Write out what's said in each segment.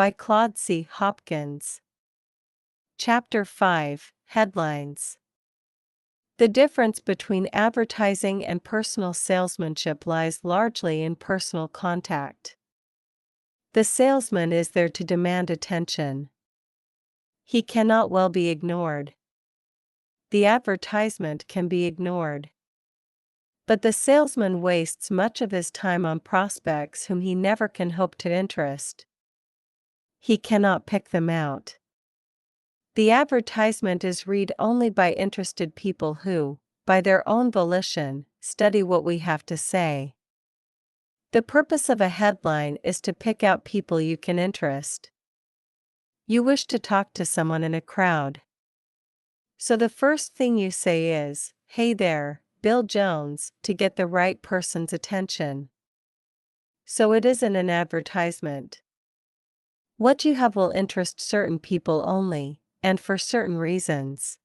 by Claude Hopkins. Chapter 5, Headlines. The difference between advertising and personal salesmanship lies largely in personal contact. The salesman is there to demand attention. He cannot well be ignored. The advertisement can be ignored. But the salesman wastes much of his time on prospects whom he never can hope to interest. He cannot pick them out. The advertisement is read only by interested people who, by their own volition, study what we have to say. The purpose of a headline is to pick out people you can interest. You wish to talk to someone in a crowd. So the first thing you say is, "Hey there, Bill Jones," to get the right person's attention. So it isn't an advertisement. What you have will interest certain people only, and for certain reasons.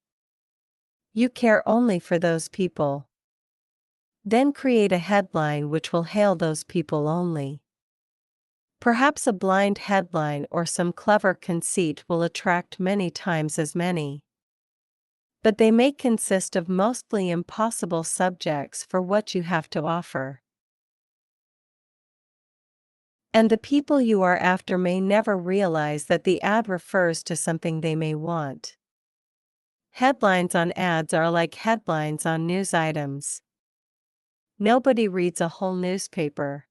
You care only for those people. Then create a headline which will hail those people only. Perhaps a blind headline or some clever conceit will attract many times as many. But they may consist of mostly impossible subjects for what you have to offer. And the people you are after may never realize that the ad refers to something they may want. Headlines on ads are like headlines on news items. Nobody reads a whole newspaper.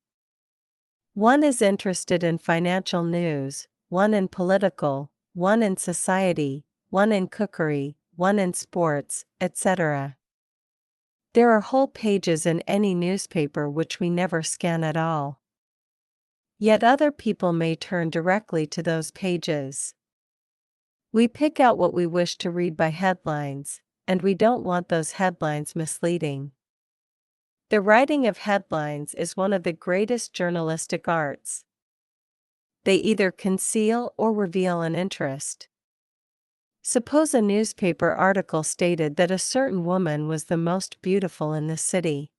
One is interested in financial news, one in political, one in society, one in cookery, one in sports, etc. There are whole pages in any newspaper which we never scan at all. Yet other people may turn directly to those pages. We pick out what we wish to read by headlines, and we don't want those headlines misleading. The writing of headlines is one of the greatest journalistic arts. They either conceal or reveal an interest. Suppose a newspaper article stated that a certain woman was the most beautiful in the city.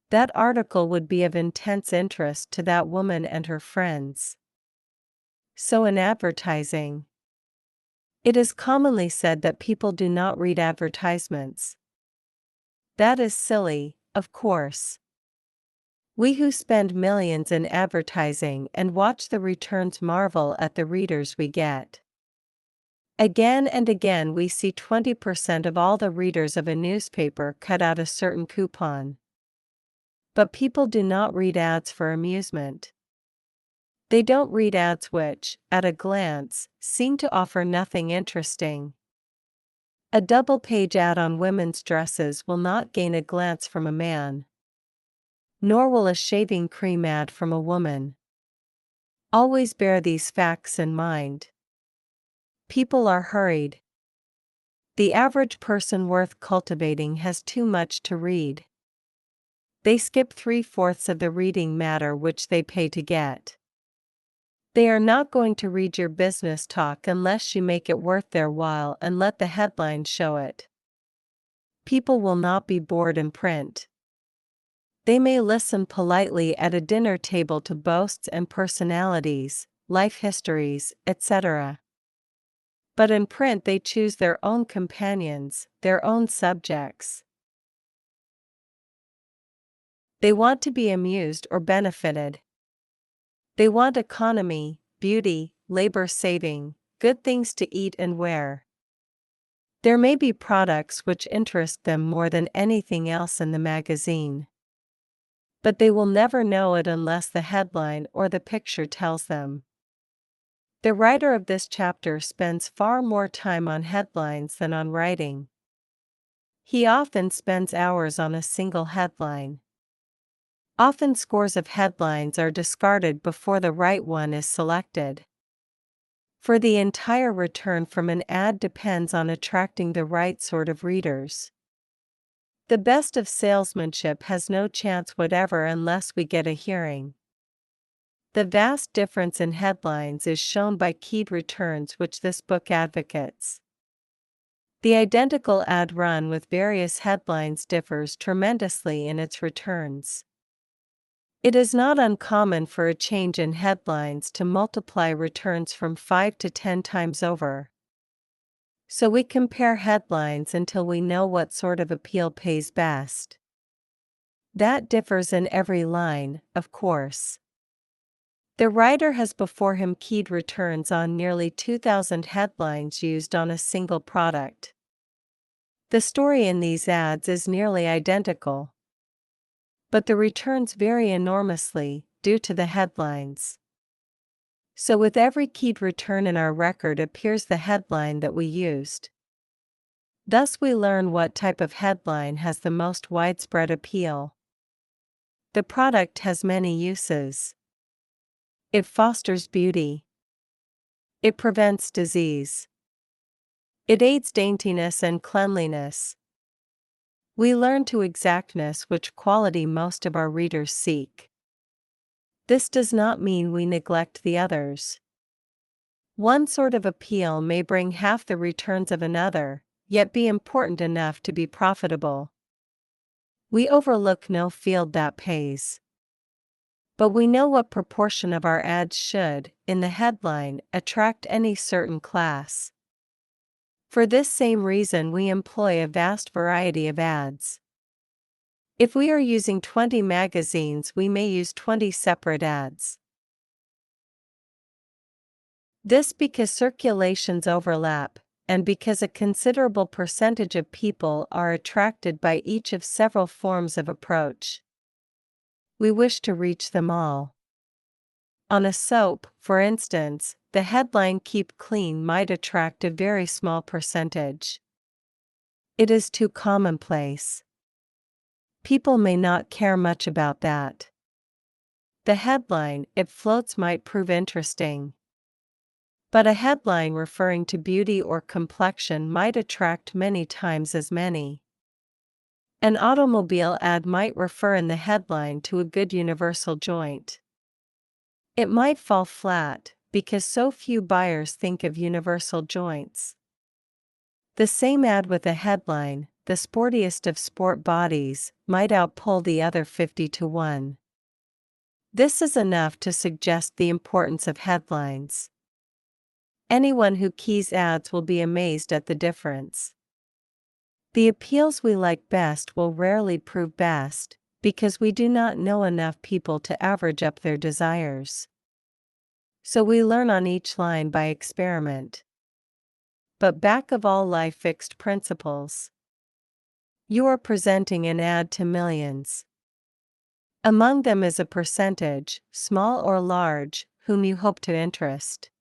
That article would be of intense interest to that woman and her friends. So in advertising, it is commonly said that people do not read advertisements. That is silly, of course. We who spend millions in advertising and watch the returns marvel at the readers we get. Again and again we see 20% of all the readers of a newspaper cut out a certain coupon. But people do not read ads for amusement. They don't read ads which, at a glance, seem to offer nothing interesting. A double-page ad on women's dresses will not gain a glance from a man. Nor will a shaving cream ad from a woman. Always bear these facts in mind. People are hurried. The average person worth cultivating has too much to read. They skip 3/4 of the reading matter which they pay to get. They are not going to read your business talk unless you make it worth their while and let the headline show it. People will not be bored in print. They may listen politely at a dinner table to boasts and personalities, life histories, etc. But in print they choose their own companions, their own subjects. They want to be amused or benefited. They want economy, beauty, labor saving, good things to eat and wear. There may be products which interest them more than anything else in the magazine. But they will never know it unless the headline or the picture tells them. The writer of this chapter spends far more time on headlines than on writing. He often spends hours on a single headline. Often scores of headlines are discarded before the right one is selected. For the entire return from an ad depends on attracting the right sort of readers. The best of salesmanship has no chance whatever unless we get a hearing. The vast difference in headlines is shown by keyed returns which this book advocates. The identical ad run with various headlines differs tremendously in its returns. It is not uncommon for a change in headlines to multiply returns from 5 to 10 times over. So we compare headlines until we know what sort of appeal pays best. That differs in every line, of course. The writer has before him keyed returns on nearly 2,000 headlines used on a single product. The story in these ads is nearly identical, but the returns vary enormously due to the headlines. So with every keyed return in our record appears the headline that we used. Thus we learn what type of headline has the most widespread appeal. The product has many uses. It fosters beauty. It prevents disease. It aids daintiness and cleanliness. We learn to exactness which quality most of our readers seek. This does not mean we neglect the others. One sort of appeal may bring half the returns of another, yet be important enough to be profitable. We overlook no field that pays. But we know what proportion of our ads should, in the headline, attract any certain class. For this same reason we employ a vast variety of ads. If we are using 20 magazines, we may use 20 separate ads. This because circulations overlap, and because a considerable percentage of people are attracted by each of several forms of approach. We wish to reach them all. On a soap, for instance, the headline "Keep Clean" might attract a very small percentage. It is too commonplace. People may not care much about that. The headline "It Floats" might prove interesting. But a headline referring to beauty or complexion might attract many times as many. An automobile ad might refer in the headline to a good universal joint. It might fall flat, because so few buyers think of universal joints. The same ad with a headline, "The sportiest of sport bodies," might outpull the other 50 to 1. This is enough to suggest the importance of headlines. Anyone who keys ads will be amazed at the difference. The appeals we like best will rarely prove best, because we do not know enough people to average up their desires. So we learn on each line by experiment. But back of all lie fixed principles. You are presenting an ad to millions. Among them is a percentage, small or large, whom you hope to interest.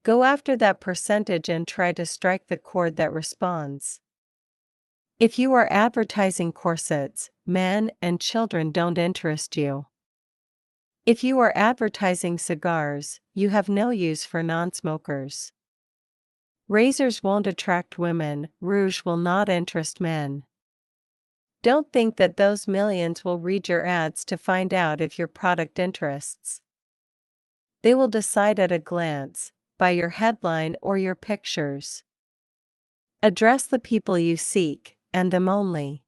Go after that percentage and try to strike the chord that responds. If you are advertising corsets, men and children don't interest you. If you are advertising cigars, you have no use for non-smokers. Razors won't attract women, rouge will not interest men. Don't think that those millions will read your ads to find out if your product interests. They will decide at a glance, by your headline or your pictures. Address the people you seek, and them only.